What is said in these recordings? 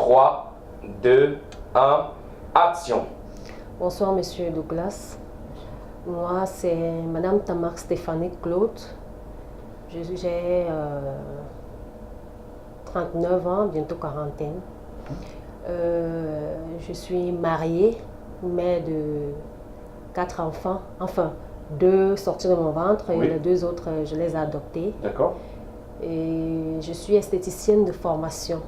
3, 2, 1, action. Bonsoir Monsieur Douglas. Moi c'est Madame Tamar Stéphanie Claude. J'ai 39 ans, bientôt quarantaine. Je suis mariée, mère de 4 enfants, enfin 2 sortis de mon ventre et les 2 autres je les ai adoptés. D'accord. Et je suis esthéticienne de formation.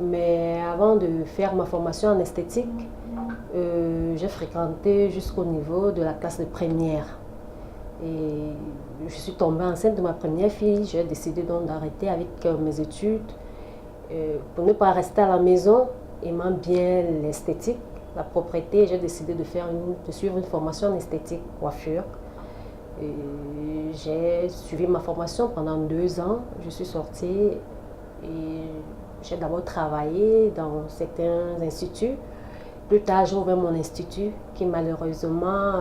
Mais avant de faire ma formation en esthétique, j'ai fréquenté jusqu'au niveau de la classe de première. Et je suis tombée enceinte de ma première fille. J'ai décidé donc d'arrêter avec mes études pour ne pas rester à la maison, aimant bien l'esthétique, la propreté. J'ai décidé de suivre une formation en esthétique, coiffure. J'ai suivi ma formation pendant 2 ans. Je suis sortie et j'ai d'abord travaillé dans certains instituts. Plus tard, j'ai ouvert mon institut qui malheureusement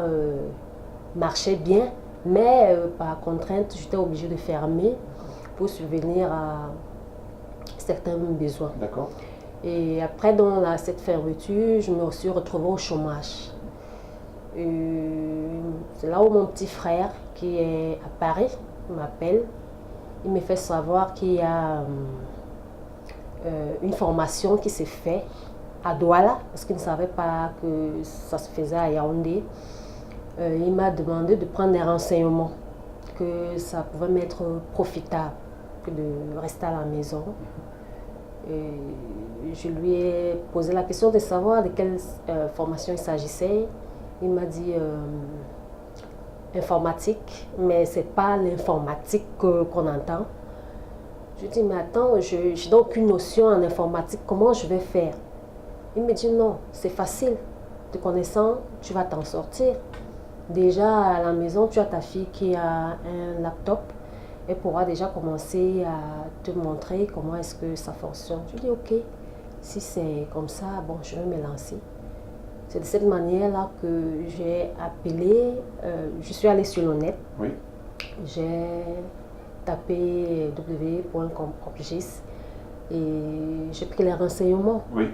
marchait bien, mais par contrainte, j'étais obligée de fermer pour subvenir à certains besoins. D'accord. Et après, dans cette fermeture, je me suis retrouvée au chômage. C'est là où mon petit frère, qui est à Paris, m'appelle. Il me fait savoir qu'il y a une formation qui s'est faite à Douala, parce qu'il ne savait pas que ça se faisait à Yaoundé. Il m'a demandé de prendre des renseignements, que ça pouvait m'être profitable que de rester à la maison. Et je lui ai posé la question de savoir de quelle formation il s'agissait. Il m'a dit informatique, mais ce n'est pas l'informatique qu'on entend. Je lui ai dit, mais attends, je n'ai aucune notion en informatique, comment je vais faire? Il me dit, non, c'est facile. Te connaissant, tu vas t'en sortir. Déjà à la maison, tu as ta fille qui a un laptop. Elle pourra déjà commencer à te montrer comment est-ce que ça fonctionne. Je dis, ok, si c'est comme ça, bon, je vais me lancer. C'est de cette manière-là que j'ai appelé, je suis allée sur le net. Oui. J'ai tapé www.com.gis et j'ai pris les renseignements. Oui.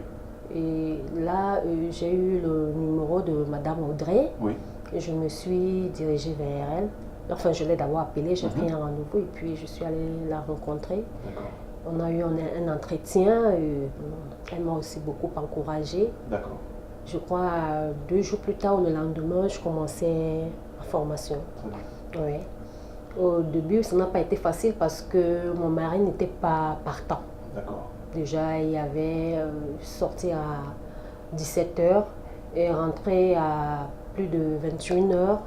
Et là, j'ai eu le numéro de Madame Audrey. Oui. Et je me suis dirigée vers elle. Enfin, je l'ai d'abord appelée, j'ai pris un rendez-vous et puis je suis allée la rencontrer. On a eu un entretien. Elle m'a aussi beaucoup encouragée. D'accord. Je crois 2 jours plus tard ou le lendemain, je commençais ma formation. Ouais. Au début, ça n'a pas été facile parce que mon mari n'était pas partant. D'accord. Déjà, il avait sorti à 17 h et rentré à plus de 21 h.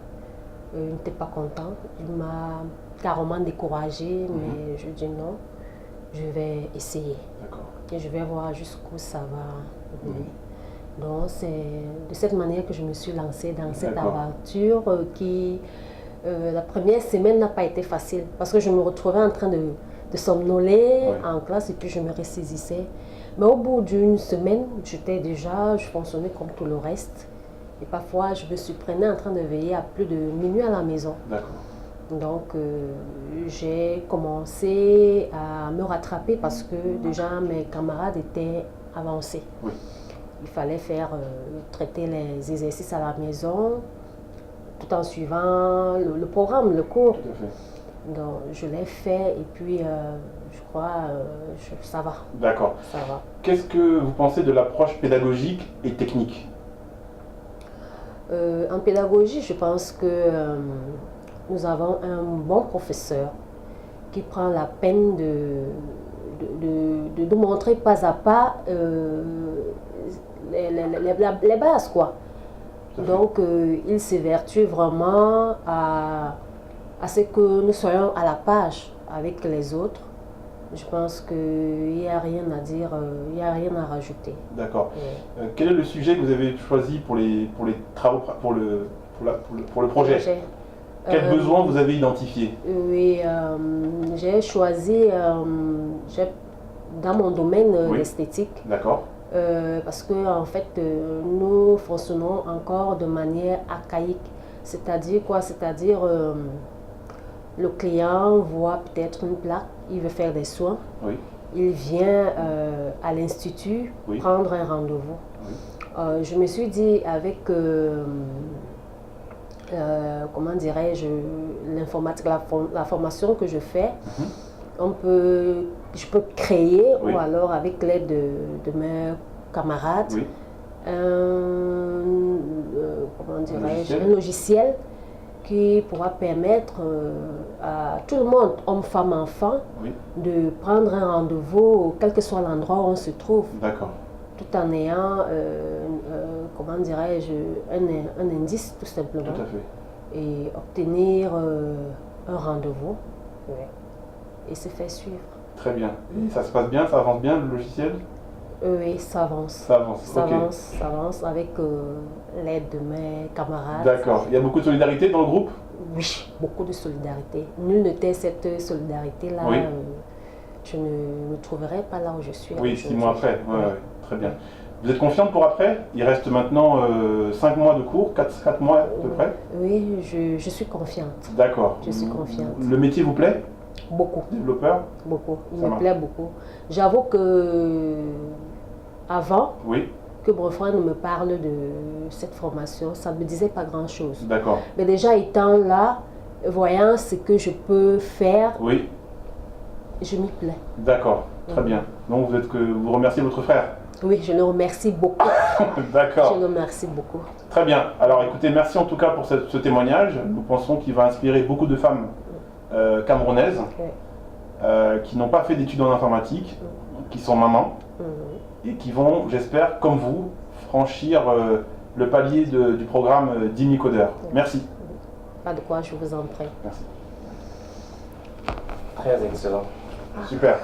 Il n'était pas content. Il m'a carrément découragée, mais je dis non, je vais essayer. Et je vais voir jusqu'où ça va venir. Donc, c'est de cette manière que je me suis lancée dans cette aventure qui, la première semaine n'a pas été facile parce que je me retrouvais en train de somnoler en classe et puis je me ressaisissais. Mais au bout d'une semaine, je fonctionnais comme tout le reste. Et parfois, je me surprenais en train de veiller à plus de minuit à la maison. Donc, j'ai commencé à me rattraper parce que déjà mes camarades étaient avancés. Oui. Il fallait traiter les exercices à la maison tout en suivant le programme, le cours. Tout à fait. Donc, je l'ai fait et puis je crois ça va. D'accord. Ça va. Qu'est-ce que vous pensez de l'approche pédagogique et technique? En pédagogie, je pense que nous avons un bon professeur qui prend la peine de nous montrer pas à pas les bases, quoi. Donc, il s'évertue vraiment à ce que nous soyons à la page avec les autres. Je pense qu'il n'y a rien à dire, il n'y a rien à rajouter. D'accord. Quel est le sujet que vous avez choisi pour les travaux, pour le projet? Quel besoin vous avez identifié? Oui, j'ai choisi dans mon domaine l'esthétique. D'accord. Parce que en fait, nous fonctionnons encore de manière archaïque. C'est-à-dire quoi? C'est-à-dire le client voit peut-être une plaque, il veut faire des soins. Oui. il vient à l'Institut prendre un rendez-vous. Je me suis dit avec, comment dirais-je, l'informatique, la formation que je fais, je peux créer, ou alors avec l'aide de mes camarades, comment dirais-je, un logiciel qui pourra permettre à tout le monde, homme, femme, enfant, de prendre un rendez-vous, quel que soit l'endroit où on se trouve. D'accord. Tout en ayant, comment dirais-je, un indice tout simplement. Tout à fait. Et obtenir un rendez-vous et se faire suivre. Très bien. Et ça se passe bien, ça avance bien le logiciel? Oui, ça avance. Ça avance, ça avance avec l'aide de mes camarades. D'accord. Il y a beaucoup de solidarité dans le groupe? Oui, beaucoup de solidarité. Nul ne tait cette solidarité-là. Je ne me trouverais pas là où je suis. Oui, 6 mois après. Très bien. Vous êtes confiante pour après? Il reste maintenant 5 mois de cours, 4 mois à peu près? Oui, je suis confiante. D'accord. Je suis confiante. Le métier vous plaît? Beaucoup. Développeur? Beaucoup. Il me plaît beaucoup. J'avoue que avant que Brefroid ne me parle de cette formation, ça ne me disait pas grand-chose. D'accord. Mais déjà étant là, voyant ce que je peux faire, je m'y plais. D'accord, très bien. Donc vous remerciez votre frère? Oui, je le remercie beaucoup. D'accord. Je le remercie beaucoup. Très bien. Alors écoutez, merci en tout cas pour ce témoignage. Nous pensons qu'il va inspirer beaucoup de femmes camerounaises qui n'ont pas fait d'études en informatique, qui sont mamans et qui vont, j'espère, comme vous, franchir le palier du programme d'Imicodeur. Merci. Pas de quoi, je vous en prie. Merci. Très excellent. Super.